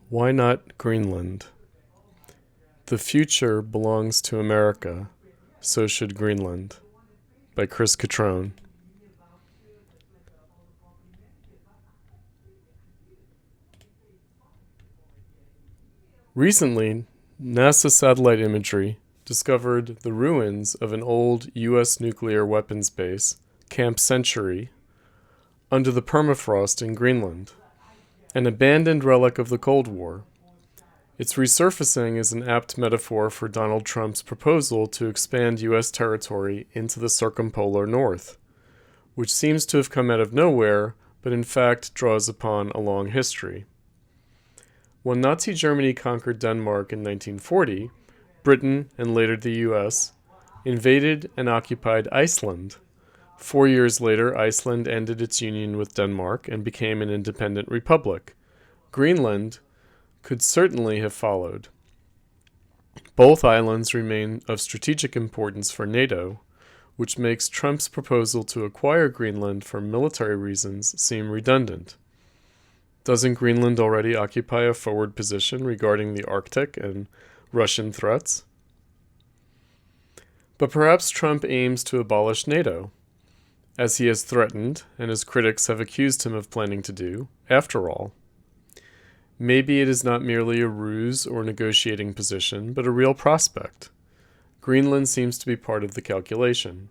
Why not Greenland? The future belongs to America, so should Greenland. By Chris Cutrone. Recently, NASA satellite imagery discovered the ruins of an old U.S. nuclear weapons base, Camp Century, under the permafrost in Greenland, an abandoned relic of the Cold War. Its resurfacing is an apt metaphor for Donald Trump's proposal to expand U.S. territory into the circumpolar north, which seems to have come out of nowhere, but in fact draws upon a long history. When Nazi Germany conquered Denmark in 1940, Britain, and later the U.S., invaded and occupied Iceland. 4 years later, Iceland ended its union with Denmark and became an independent republic. Greenland could certainly have followed. Both islands remain of strategic importance for NATO, which makes Trump's proposal to acquire Greenland for military reasons seem redundant. Doesn't Greenland already occupy a forward position regarding the Arctic and Russian threats? But perhaps Trump aims to abolish NATO, as he has threatened and his critics have accused him of planning to do, after all. Maybe it is not merely a ruse or negotiating position, but a real prospect. Greenland seems to be part of the calculation.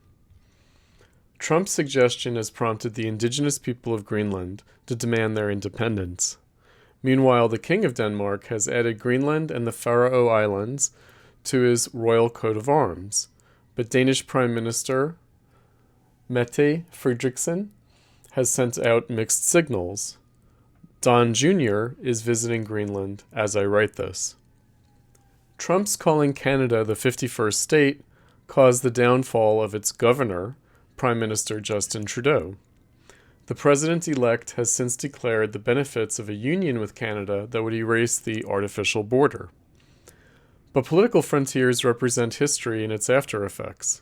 Trump's suggestion has prompted the indigenous people of Greenland to demand their independence. Meanwhile, the King of Denmark has added Greenland and the Faroe Islands to his royal coat of arms, but Danish Prime Minister Mette Frederiksen has sent out mixed signals. Don Jr. is visiting Greenland as I write this. Trump's calling Canada the 51st state caused the downfall of its governor, Prime Minister Justin Trudeau. The president-elect has since declared the benefits of a union with Canada that would erase the artificial border. But political frontiers represent history and its after-effects.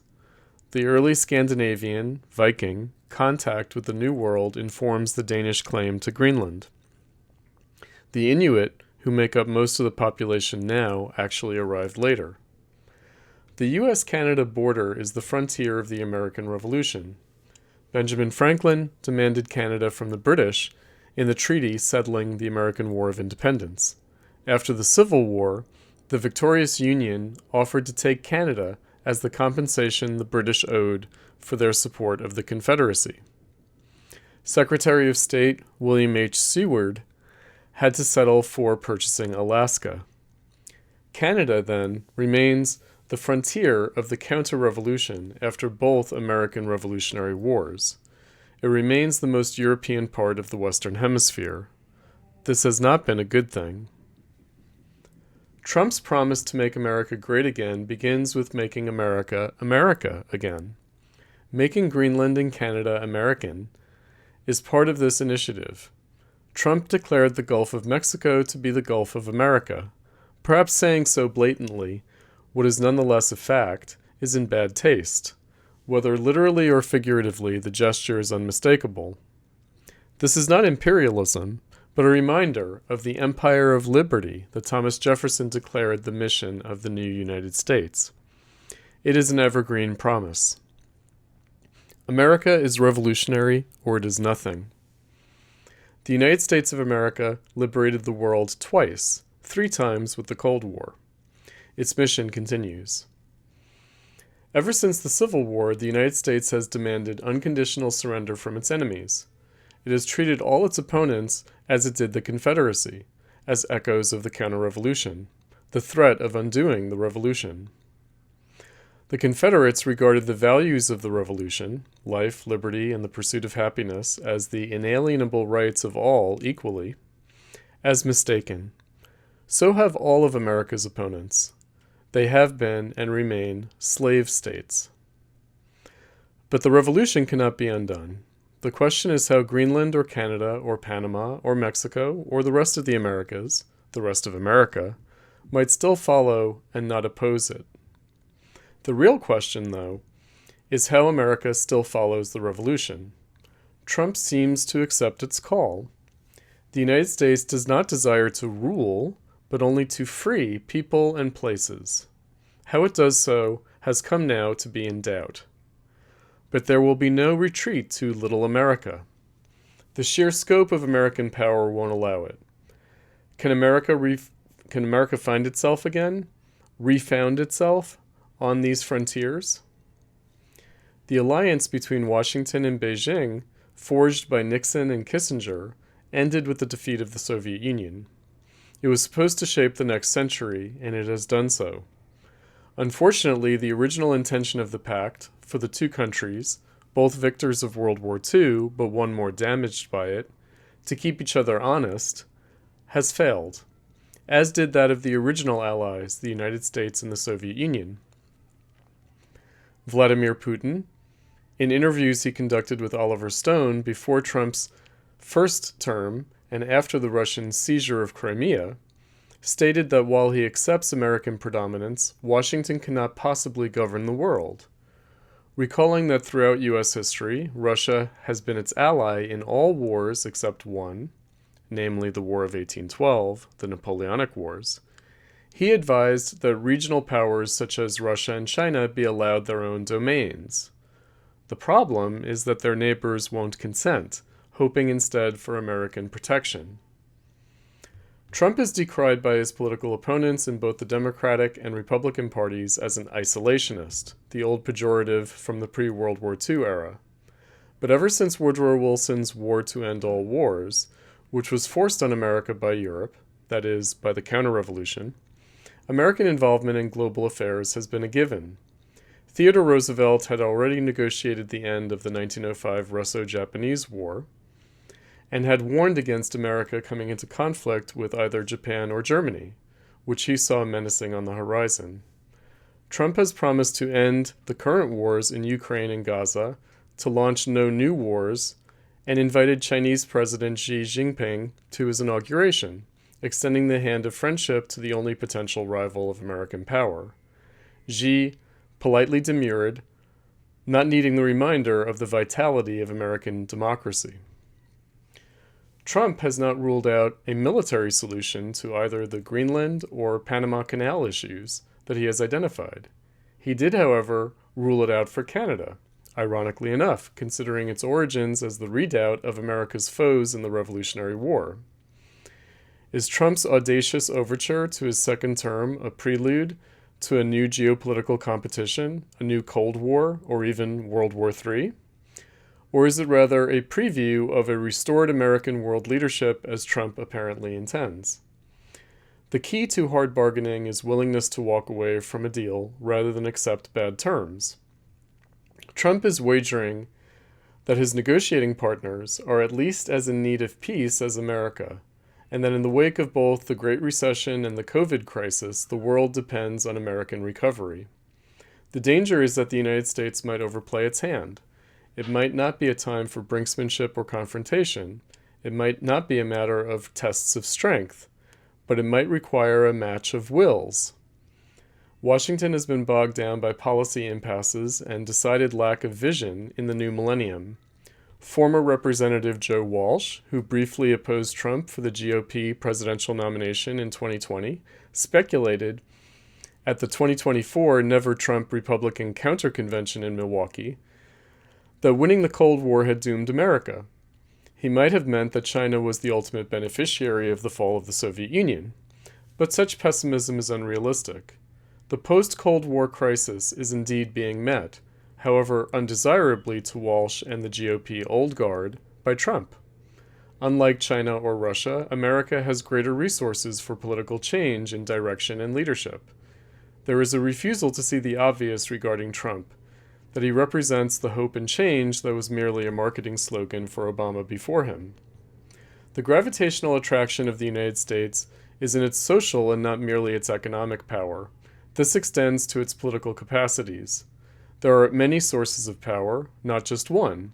The early Scandinavian, Viking, contact with the New World informs the Danish claim to Greenland. The Inuit, who make up most of the population now, actually arrived later. The U.S.-Canada border is the frontier of the American Revolution. Benjamin Franklin demanded Canada from the British in the treaty settling the American War of Independence. After the Civil War, the victorious Union offered to take Canada as the compensation the British owed for their support of the Confederacy. Secretary of State William H. Seward had to settle for purchasing Alaska. Canada, then, remains the frontier of the counter-revolution after both American Revolutionary Wars. It remains the most European part of the Western Hemisphere. This has not been a good thing. Trump's promise to make America great again begins with making America America again. Making Greenland and Canada American is part of this initiative. Trump declared the Gulf of Mexico to be the Gulf of America. Perhaps saying so blatantly, what is nonetheless a fact, is in bad taste. Whether literally or figuratively, the gesture is unmistakable. This is not imperialism, but a reminder of the Empire of Liberty that Thomas Jefferson declared the mission of the new United States. It is an evergreen promise. America is revolutionary, or it is nothing. The United States of America liberated the world twice, 3 times with the Cold War. Its mission continues. Ever since the Civil War, the United States has demanded unconditional surrender from its enemies. It has treated all its opponents as it did the Confederacy, as echoes of the counter-revolution, the threat of undoing the revolution. The Confederates regarded the values of the revolution, life, liberty, and the pursuit of happiness, as the inalienable rights of all equally, as mistaken. So have all of America's opponents. They have been and remain slave states. But the revolution cannot be undone. The question is how Greenland or Canada or Panama or Mexico or the rest of the Americas, the rest of America, might still follow and not oppose it. The real question, though, is how America still follows the revolution. Trump seems to accept its call. The United States does not desire to rule, but only to free people and places. How it does so has come now to be in doubt. But there will be no retreat to Little America. The sheer scope of American power won't allow it. Can America find itself again? Refound itself on these frontiers? The alliance between Washington and Beijing, forged by Nixon and Kissinger, ended with the defeat of the Soviet Union. It was supposed to shape the next century, and it has done so. Unfortunately, the original intention of the pact, for the two countries, both victors of World War II, but one more damaged by it, to keep each other honest, has failed, as did that of the original allies, the United States and the Soviet Union. Vladimir Putin, in interviews he conducted with Oliver Stone before Trump's first term and after the Russian seizure of Crimea, stated that while he accepts American predominance, Washington cannot possibly govern the world, recalling that throughout U.S. history, Russia has been its ally in all wars except one, namely the War of 1812, the Napoleonic Wars. He advised that regional powers such as Russia and China be allowed their own domains. The problem is that their neighbors won't consent, hoping instead for American protection. Trump is decried by his political opponents in both the Democratic and Republican parties as an isolationist, the old pejorative from the pre-World War II era. But ever since Woodrow Wilson's War to End All Wars, which was forced on America by Europe, that is, by the counter-revolution, American involvement in global affairs has been a given. Theodore Roosevelt had already negotiated the end of the 1905 Russo-Japanese War, and had warned against America coming into conflict with either Japan or Germany, which he saw menacing on the horizon. Trump has promised to end the current wars in Ukraine and Gaza, to launch no new wars, and invited Chinese President Xi Jinping to his inauguration, extending the hand of friendship to the only potential rival of American power. Xi politely demurred, not needing the reminder of the vitality of American democracy. Trump has not ruled out a military solution to either the Greenland or Panama Canal issues that he has identified. He did, however, rule it out for Canada, ironically enough, considering its origins as the redoubt of America's foes in the Revolutionary War. Is Trump's audacious overture to his second term a prelude to a new geopolitical competition, a new Cold War, or even World War III? Or is it rather a preview of a restored American world leadership as Trump apparently intends? The key to hard bargaining is willingness to walk away from a deal rather than accept bad terms. Trump is wagering that his negotiating partners are at least as in need of peace as America, and that in the wake of both the Great Recession and the COVID crisis, the world depends on American recovery. The danger is that the United States might overplay its hand. It might not be a time for brinksmanship or confrontation. It might not be a matter of tests of strength, but it might require a match of wills. Washington has been bogged down by policy impasses and decided lack of vision in the new millennium. Former Representative Joe Walsh, who briefly opposed Trump for the GOP presidential nomination in 2020, speculated at the 2024 Never Trump Republican Counter-Convention in Milwaukee that winning the Cold War had doomed America. He might have meant that China was the ultimate beneficiary of the fall of the Soviet Union, but such pessimism is unrealistic. The post-Cold War crisis is indeed being met, however undesirably to Walsh and the GOP old guard, by Trump. Unlike China or Russia, America has greater resources for political change in direction and leadership. There is a refusal to see the obvious regarding Trump, that he represents the hope and change that was merely a marketing slogan for Obama before him. The gravitational attraction of the United States is in its social and not merely its economic power. This extends to its political capacities. There are many sources of power, not just one.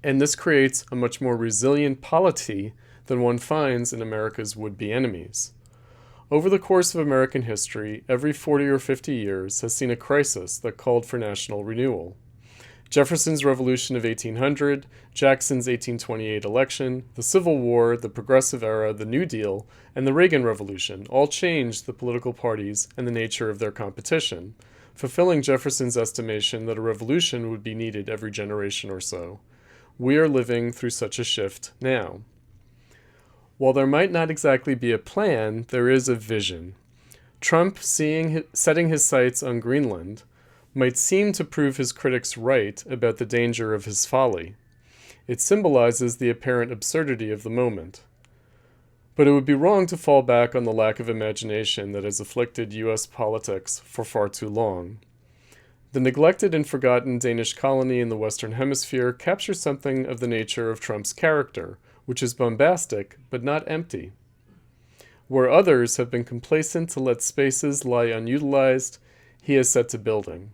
And this creates a much more resilient polity than one finds in America's would-be enemies. Over the course of American history, every 40 or 50 years has seen a crisis that called for national renewal. Jefferson's Revolution of 1800, Jackson's 1828 election, the Civil War, the Progressive Era, the New Deal, and the Reagan Revolution all changed the political parties and the nature of their competition, fulfilling Jefferson's estimation that a revolution would be needed every generation or so. We are living through such a shift now. While there might not exactly be a plan, there is a vision. Trump, setting his sights on Greenland, might seem to prove his critics right about the danger of his folly. It symbolizes the apparent absurdity of the moment. But it would be wrong to fall back on the lack of imagination that has afflicted U.S. politics for far too long. The neglected and forgotten Danish colony in the Western Hemisphere captures something of the nature of Trump's character, which is bombastic but not empty. Where others have been complacent to let spaces lie unutilized, he has set to building.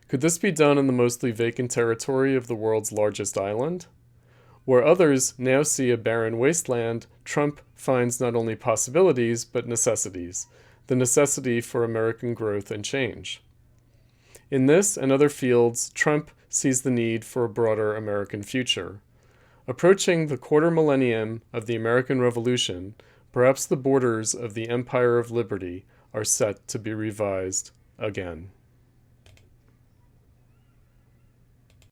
Could this be done on the mostly vacant territory of the world's largest island? Where others now see a barren wasteland, Trump finds not only possibilities but necessities, the necessity for American growth and change. In this and other fields, Trump sees the need for a broader American future. Approaching the quarter millennium of the American Revolution, perhaps the borders of the Empire of Liberty are set to be revised again.